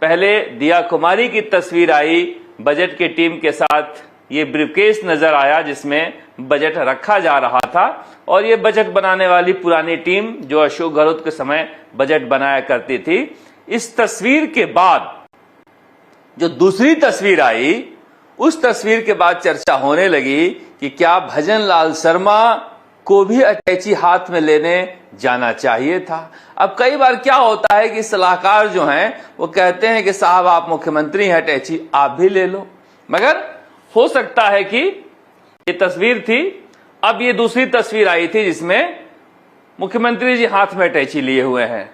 पहले दिया कुमारी की तस्वीर आई बजट की टीम के साथ, ये ब्रीफकेस नजर आया जिसमें बजट रखा जा रहा था और ये बजट बनाने वाली पुरानी टीम जो अशोक गहलोत के समय बजट बनाया करती थी। इस तस्वीर के बाद जो दूसरी तस्वीर आई, उस तस्वीर के बाद चर्चा होने लगी कि क्या भजन लाल शर्मा को भी अटैची हाथ में लेने जाना चाहिए था। अब कई बार क्या होता है कि सलाहकार जो हैं वो कहते हैं कि साहब आप मुख्यमंत्री हैं, अटैची आप भी ले लो, मगर हो सकता है कि ये तस्वीर थी, अब ये दूसरी तस्वीर आई थी जिसमें मुख्यमंत्री जी हाथ में अटैची लिए हुए हैं।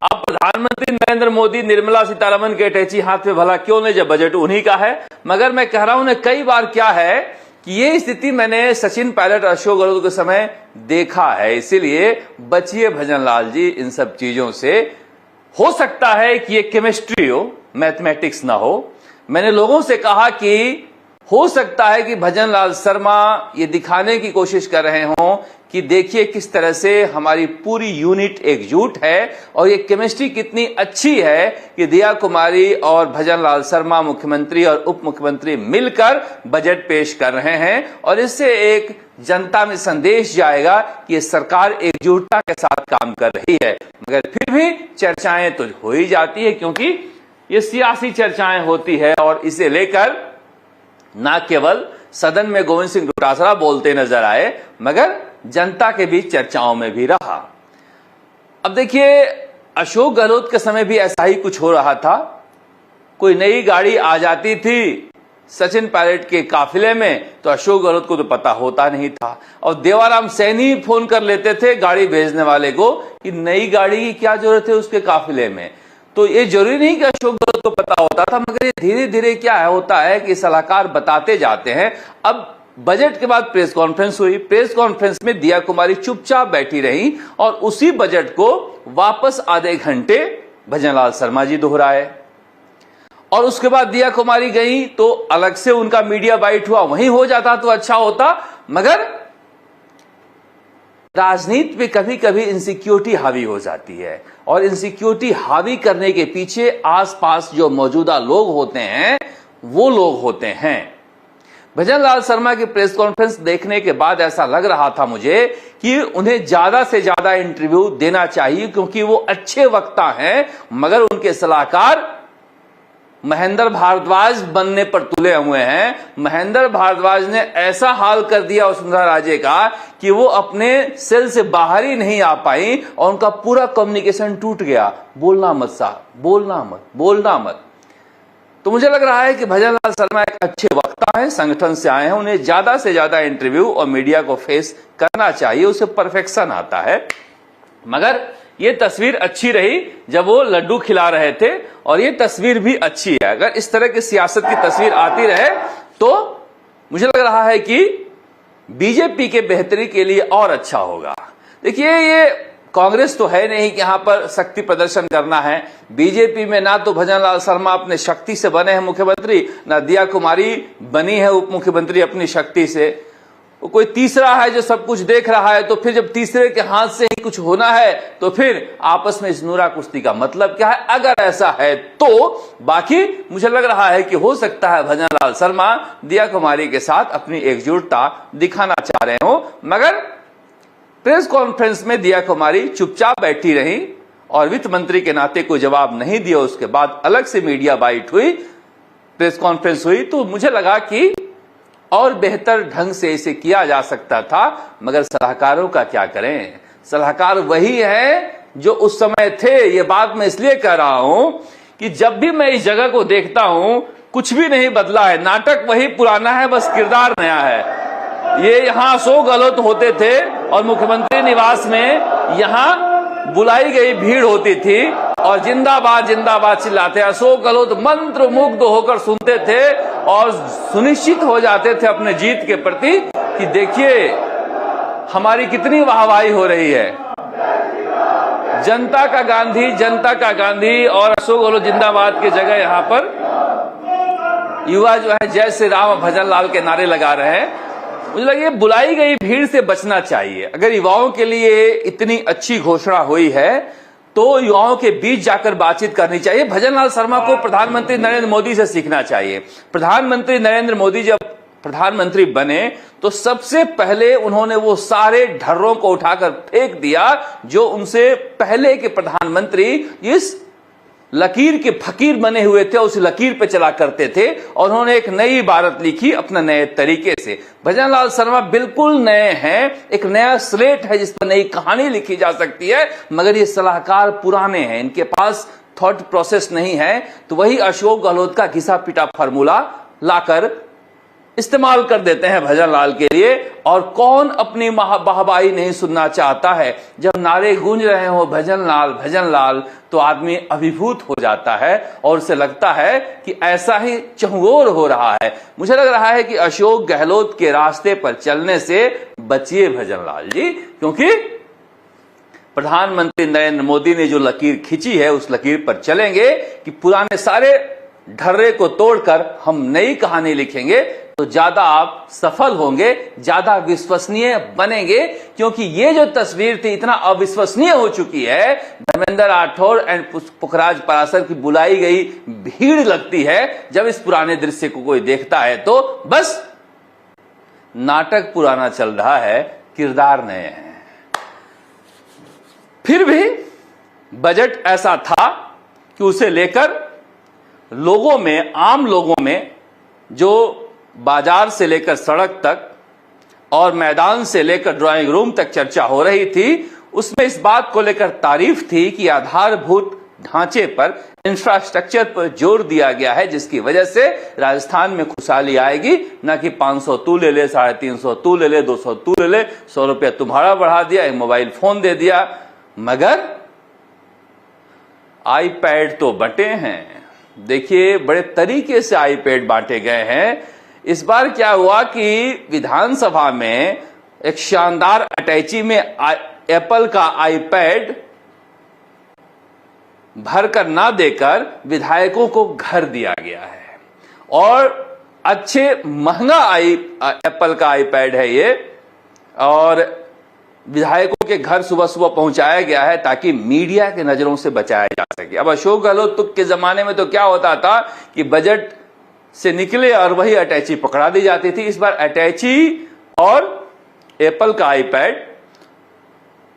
अब प्रधानमंत्री नरेंद्र मोदी निर्मला सीतारमण के अटैची हाथ में भला क्यों नहीं जब बजट उन्हीं का है। मगर मैं कह रहा हूं कई बार क्या है कि ये स्थिति मैंने सचिन पायलट अशोक गहलोत के समय देखा है, इसीलिए बचिए भजन लाल जी इन सब चीजों से। हो सकता है कि ये केमिस्ट्री हो, मैथमेटिक्स ना हो। मैंने लोगों से कहा कि हो सकता है कि भजन लाल शर्मा ये दिखाने की कोशिश कर रहे हों कि देखिए किस तरह से हमारी पूरी यूनिट एकजुट है और ये केमिस्ट्री कितनी अच्छी है कि दिया कुमारी और भजन लाल शर्मा मुख्यमंत्री और उप मुख्यमंत्री मिलकर बजट पेश कर रहे हैं और इससे एक जनता में संदेश जाएगा कि ये सरकार एकजुटता के साथ काम कर रही है। मगर फिर भी चर्चाएं तो हो ही जाती है क्योंकि ये सियासी चर्चाएं होती है और इसे लेकर ना केवल सदन में गोविंद सिंह डोटासरा बोलते नजर आए मगर जनता के बीच चर्चाओं में भी रहा। अब देखिए अशोक गहलोत के समय भी ऐसा ही कुछ हो रहा था। कोई नई गाड़ी आ जाती थी सचिन पायलट के काफिले में तो अशोक गहलोत को तो पता होता नहीं था और देवाराम सैनी फोन कर लेते थे गाड़ी भेजने वाले को कि नई गाड़ी की क्या जरूरत है उसके काफिले में। तो ये जरूरी नहीं कि अशोक गहलोत को पता होता था, मगर ये धीरे धीरे क्या होता है कि सलाहकार बताते जाते हैं। अब बजट के बाद प्रेस कॉन्फ्रेंस हुई, प्रेस कॉन्फ्रेंस में दिया कुमारी चुपचाप बैठी रही और उसी बजट को वापस आधे घंटे भजन लाल शर्मा जी दोहराए और उसके बाद दिया कुमारी गई तो अलग से उनका मीडिया बाइट हुआ, वहीं हो जाता तो अच्छा होता। मगर राजनीति में कभी कभी इनसिक्योरिटी हावी हो जाती है और इनसिक्योरिटी हावी करने के पीछे आसपास जो मौजूदा लोग होते हैं वो लोग होते हैं। भजन लाल शर्मा की प्रेस कॉन्फ्रेंस देखने के बाद ऐसा लग रहा था मुझे कि उन्हें ज्यादा से ज्यादा इंटरव्यू देना चाहिए क्योंकि वो अच्छे वक्ता हैं, मगर उनके सलाहकार महेंद्र भारद्वाज बनने पर तुले हुए हैं। महेंद्र भारद्वाज ने ऐसा हाल कर दिया वसुंधरा राजे का कि वो अपने सेल से बाहर ही नहीं आ पाई और उनका पूरा कम्युनिकेशन टूट गया। बोलना मत साहब, बोलना मत, बोलना मत। तो मुझे लग रहा है कि भजन लाल शर्मा एक अच्छे वक्ता हैं, संगठन से आए हैं, उन्हें ज्यादा से ज्यादा इंटरव्यू और मीडिया को फेस करना चाहिए, उसे परफेक्शन आता है। मगर ये तस्वीर अच्छी रही जब वो लड्डू खिला रहे थे और ये तस्वीर भी अच्छी है। अगर इस तरह की सियासत की तस्वीर आती रहे तो मुझे लग रहा है कि बीजेपी के बेहतरी के लिए और अच्छा होगा। देखिए ये कांग्रेस तो है नहीं कि यहां पर शक्ति प्रदर्शन करना है। बीजेपी में ना तो भजन लाल शर्मा अपने शक्ति से बने हैं मुख्यमंत्री, ना दिया कुमारी बनी है उप मुख्यमंत्री अपनी शक्ति से। कोई तीसरा है जो सब कुछ देख रहा है, तो फिर जब तीसरे के हाथ से ही कुछ होना है तो फिर आपस में इस नूरा कुश्ती का मतलब क्या है। अगर ऐसा है तो बाकी मुझे लग रहा है कि हो सकता है भजन लाल शर्मा दिया कुमारी के साथ अपनी एकजुटता दिखाना चाह रहे हो। मगर प्रेस कॉन्फ्रेंस में दिया कुमारी चुपचाप बैठी रही और वित्त मंत्री के नाते कोई जवाब नहीं दिया। उसके बाद अलग से मीडिया बाइट हुई, प्रेस कॉन्फ्रेंस हुई, तो मुझे लगा कि और बेहतर ढंग से इसे किया जा सकता था। मगर सलाहकारों का क्या करें, सलाहकार वही है जो उस समय थे। ये बात मैं इसलिए कह रहा हूं कि जब भी मैं इस जगह को देखता हूं कुछ भी नहीं बदला है, नाटक वही पुराना है, बस किरदार नया है। ये यहाँ अशोक गहलोत होते थे और मुख्यमंत्री निवास में यहाँ बुलाई गई भीड़ होती थी और जिंदाबाद जिंदाबाद चिल्लाते। अशोक गहलोत मंत्र मुग्ध होकर सुनते थे और सुनिश्चित हो जाते थे अपने जीत के प्रति कि देखिए हमारी कितनी वाहवाही हो रही है। जनता का गांधी, जनता का गांधी और अशोक गहलोत जिंदाबाद की जगह यहाँ पर युवा जो है जय श्री राम भजन लाल के नारे लगा रहे हैं। मुझे लगे बुलाई गई भीड़ से बचना चाहिए। अगर युवाओं के लिए इतनी अच्छी घोषणा हुई है तो युवाओं के बीच जाकर बातचीत करनी चाहिए। भजनलाल शर्मा को प्रधानमंत्री नरेंद्र मोदी से सीखना चाहिए। प्रधानमंत्री नरेंद्र मोदी जब प्रधानमंत्री बने तो सबसे पहले उन्होंने वो सारे ढर्रों को उठाकर फेंक दिया जो उनसे पहले के प्रधानमंत्री इस लकीर के फकीर बने हुए थे, उस लकीर पे चला करते थे, और उन्होंने एक नई इबारत लिखी अपने नए तरीके से। भजनलाल शर्मा बिल्कुल नए हैं, एक नया स्लेट है जिस पर नई कहानी लिखी जा सकती है, मगर ये सलाहकार पुराने हैं, इनके पास थॉट प्रोसेस नहीं है। तो वही अशोक गहलोत का घिसा पिटा फार्मूला लाकर इस्तेमाल कर देते हैं भजनलाल के लिए। और कौन अपनी वाहवाही नहीं सुनना चाहता है? जब नारे गूंज रहे हो भजनलाल भजनलाल, तो आदमी अभिभूत हो जाता है और उसे लगता है कि ऐसा ही चहुओर हो रहा है। मुझे लग रहा है कि अशोक गहलोत के रास्ते पर चलने से बचिए भजनलाल जी, क्योंकि प्रधानमंत्री नरेंद्र मोदी ने जो लकीर खींची है उस लकीर पर चलेंगे कि पुराने सारे ढर्रे को तोड़कर हम नई कहानी लिखेंगे, तो ज्यादा आप सफल होंगे, ज्यादा विश्वसनीय बनेंगे। क्योंकि ये जो तस्वीर थी इतना अविश्वसनीय हो चुकी है, धर्मेंद्र राठौर एंड पुखराज पाराशर की बुलाई गई भीड़ लगती है जब इस पुराने दृश्य को कोई देखता है, तो बस नाटक पुराना चल रहा है, किरदार नए हैं। फिर भी बजट ऐसा था कि उसे लेकर लोगों में, आम लोगों में, जो बाजार से लेकर सड़क तक और मैदान से लेकर ड्राइंग रूम तक चर्चा हो रही थी, उसमें इस बात को लेकर तारीफ थी कि आधारभूत ढांचे पर, इंफ्रास्ट्रक्चर पर जोर दिया गया है, जिसकी वजह से राजस्थान में खुशहाली आएगी। ना कि 500 तू ले ले, 350 तू ले ले, 200 तू ले ले, 100 रुपया तुम्हारा बढ़ा दिया, एक मोबाइल फोन दे दिया, मगर आईपैड तो बंटे हैं। देखिए, बड़े तरीके से आईपैड बांटे गए हैं। इस बार क्या हुआ कि विधानसभा में एक शानदार अटैची में एप्पल का आईपैड भरकर ना देकर विधायकों को घर दिया गया है, और अच्छे महंगा एप्पल का आईपैड है ये, और विधायकों के घर सुबह सुबह पहुंचाया गया है ताकि मीडिया के नजरों से बचाया जा सके। अब अशोक गहलोत के जमाने में तो क्या होता था कि बजट से निकले और वही अटैची पकड़ा दी जाती थी। इस बार अटैची और एप्पल का आईपैड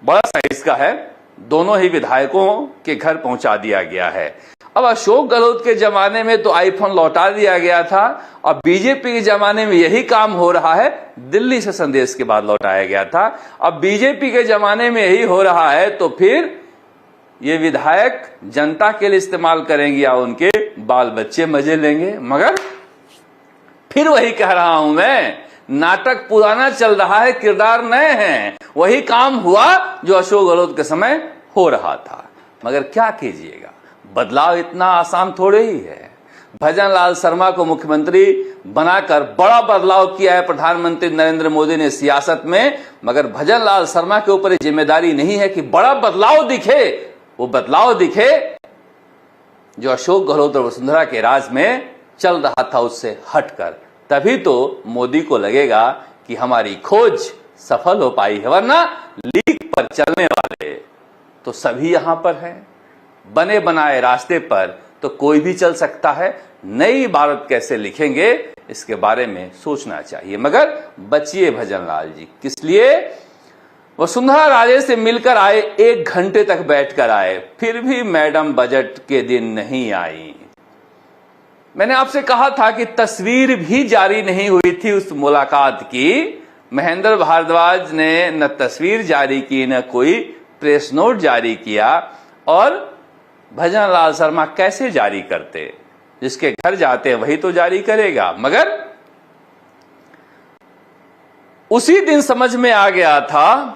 बड़ा साइज का है, दोनों ही विधायकों के घर पहुंचा दिया गया है। अब अशोक गहलोत के जमाने में तो आईफोन लौटा दिया गया था, और बीजेपी के जमाने में यही काम हो रहा है, दिल्ली से संदेश के बाद लौटाया गया था। अब बीजेपी के जमाने में यही हो रहा है, तो फिर ये विधायक जनता के लिए इस्तेमाल करेंगे या उनके बाल बच्चे मजे लेंगे? मगर फिर वही कह रहा हूं मैं, नाटक पुराना चल रहा है, किरदार नए हैं। वही काम हुआ जो अशोक गहलोत के समय हो रहा था, मगर क्या कीजिएगा, बदलाव इतना आसान थोड़े ही है। भजनलाल शर्मा को मुख्यमंत्री बनाकर बड़ा बदलाव किया है प्रधानमंत्री नरेंद्र मोदी ने सियासत में, मगर भजनलाल शर्मा के ऊपर जिम्मेदारी नहीं है कि बड़ा बदलाव दिखे। वो बदलाव दिखे जो अशोक गहलोत और वसुंधरा के राज में चल रहा था उससे हटकर, तभी तो मोदी को लगेगा कि हमारी खोज सफल हो पाई है। वरना लीक पर चलने वाले तो सभी यहां पर हैं, बने बनाए रास्ते पर तो कोई भी चल सकता है। नई भारत कैसे लिखेंगे इसके बारे में सोचना चाहिए। मगर बचिए भजनलाल जी, किस लिए? वसुंधरा राजे से मिलकर आए, 1 घंटे तक बैठकर आए, फिर भी मैडम बजट के दिन नहीं आई। मैंने आपसे कहा था कि तस्वीर भी जारी नहीं हुई थी उस मुलाकात की। महेंद्र भारद्वाज ने न तस्वीर जारी की, न कोई प्रेस नोट जारी किया, और भजनलाल शर्मा कैसे जारी करते? जिसके घर जाते हैं वही तो जारी करेगा। मगर उसी दिन समझ में आ गया था,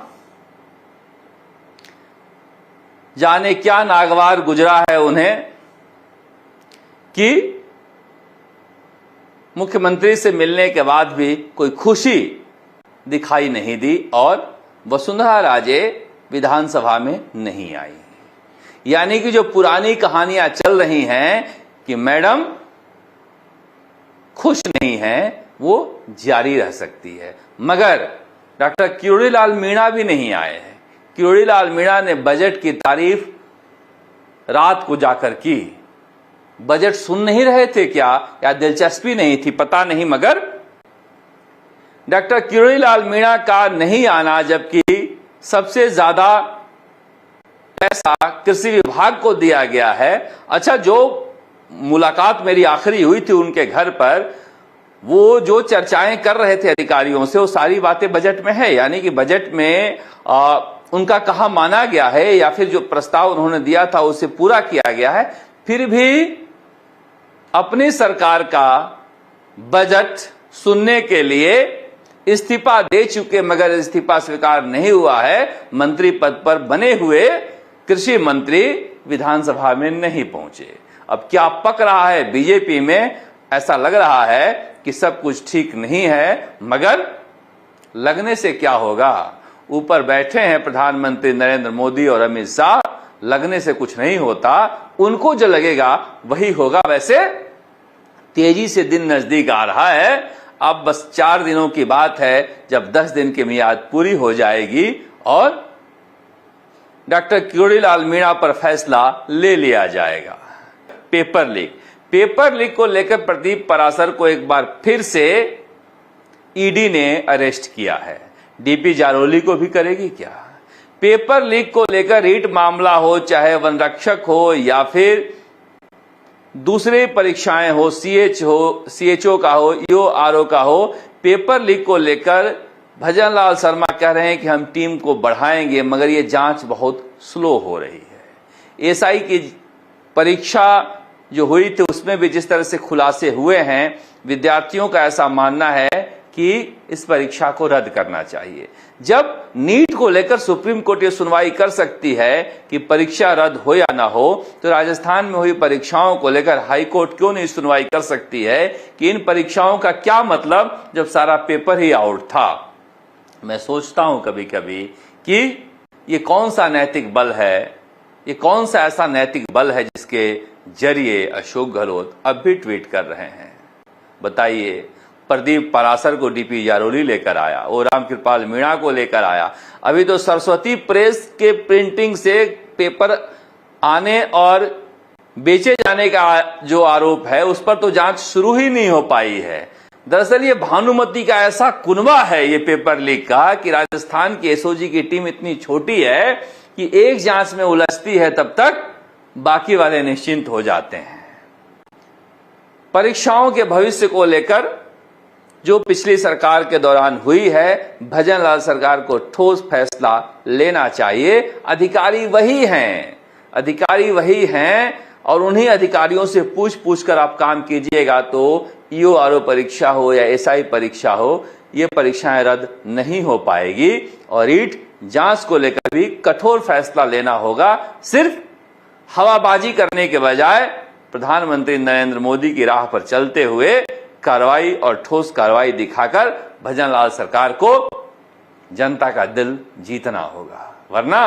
जाने क्या नागवार गुजरा है उन्हें, कि मुख्यमंत्री से मिलने के बाद भी कोई खुशी दिखाई नहीं दी, और वसुंधरा राजे विधानसभा में नहीं आई। यानी कि जो पुरानी कहानियां चल रही हैं कि मैडम खुश नहीं है, वो जारी रह सकती है। मगर डॉक्टर किरोड़ीलाल मीणा भी नहीं आए हैं। किरोड़ीलाल मीणा ने बजट की तारीफ रात को जाकर की। बजट सुन नहीं रहे थे क्या, या दिलचस्पी नहीं थी, पता नहीं, मगर डॉक्टर किरोड़ीलाल मीणा का नहीं आना, जबकि सबसे ज्यादा पैसा कृषि विभाग को दिया गया है। अच्छा, जो मुलाकात मेरी आखिरी हुई थी उनके घर पर, वो जो चर्चाएं कर रहे थे अधिकारियों से, वो सारी बातें बजट में है। यानी कि बजट में उनका कहा माना गया है, या फिर जो प्रस्ताव उन्होंने दिया था उसे पूरा किया गया है। फिर भी अपनी सरकार का बजट सुनने के लिए इस्तीफा दे चुके, मगर इस्तीफा स्वीकार नहीं हुआ है, मंत्री पद पर बने हुए कृषि मंत्री विधानसभा में नहीं पहुंचे। अब क्या पक रहा है बीजेपी में? ऐसा लग रहा है कि सब कुछ ठीक नहीं है, मगर लगने से क्या होगा। ऊपर बैठे हैं प्रधानमंत्री नरेंद्र मोदी और अमित शाह, लगने से कुछ नहीं होता, उनको जो लगेगा वही होगा। वैसे तेजी से दिन नजदीक आ रहा है, अब बस 4 दिनों की बात है जब 10 दिन की मियाद पूरी हो जाएगी और डॉक्टर किरोड़ीलाल मीणा पर फैसला ले लिया जाएगा। पेपर लीक को लेकर प्रदीप पराशर को एक बार फिर से ईडी ने अरेस्ट किया है। डीपी जारोली को भी करेगी क्या? पेपर लीक को लेकर रीट मामला हो, चाहे वन रक्षक हो या फिर दूसरे परीक्षाएं हो, सीएचओ का हो, ईओआरओ का हो, पेपर लीक को लेकर भजन लाल शर्मा कह रहे हैं कि हम टीम को बढ़ाएंगे, मगर ये जांच बहुत स्लो हो रही है। एसआई की परीक्षा जो हुई थी उसमें भी जिस तरह से खुलासे हुए हैं, विद्यार्थियों का ऐसा मानना है कि इस परीक्षा को रद्द करना चाहिए। जब नीट को लेकर सुप्रीम कोर्ट ये सुनवाई कर सकती है कि परीक्षा रद्द हो या ना हो, तो राजस्थान में हुई परीक्षाओं को लेकर हाई कोर्ट क्यों नहीं सुनवाई कर सकती है कि इन परीक्षाओं का क्या मतलब, जब सारा पेपर ही आउट था। मैं सोचता हूं कभी कभी कि ये कौन सा नैतिक बल है, ये कौन सा ऐसा नैतिक बल है जिसके जरिए अशोक गहलोत अब भी ट्वीट कर रहे हैं। बताइए, प्रदीप पराशर को डीपी जारोली लेकर आया, वो रामकृपाल मीणा को लेकर आया, अभी तो सरस्वती प्रेस के प्रिंटिंग से पेपर आने और बेचे जाने का जो आरोप है उस पर तो जांच शुरू ही नहीं हो पाई है। दरअसल ये भानुमति का ऐसा कुनबा है ये पेपर लीक का कि राजस्थान की एसओजी की टीम इतनी छोटी है कि एक जांच में उलझती है, तब तक बाकी वाले निश्चिंत हो जाते हैं। परीक्षाओं के भविष्य को लेकर जो पिछली सरकार के दौरान हुई है, भजन लाल सरकार को ठोस फैसला लेना चाहिए। अधिकारी वही हैं और उन्हीं अधिकारियों से पूछ कर आप काम कीजिएगा तो ईओआरओ परीक्षा हो या एसआई परीक्षा हो, ये परीक्षाएं रद्द नहीं हो पाएगी और रीट जांच को लेकर भी कठोर फैसला लेना होगा। सिर्फ हवाबाजी करने के बजाय प्रधानमंत्री नरेंद्र मोदी की राह पर चलते हुए कार्रवाई और ठोस कार्रवाई दिखाकर भजन लाल सरकार को जनता का दिल जीतना होगा। वरना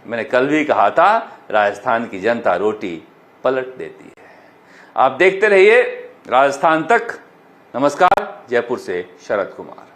मैंने कल भी कहा था, राजस्थान की जनता रोटी पलट देती है। आप देखते रहिए राजस्थान तक। नमस्कार, जयपुर से शरद कुमार।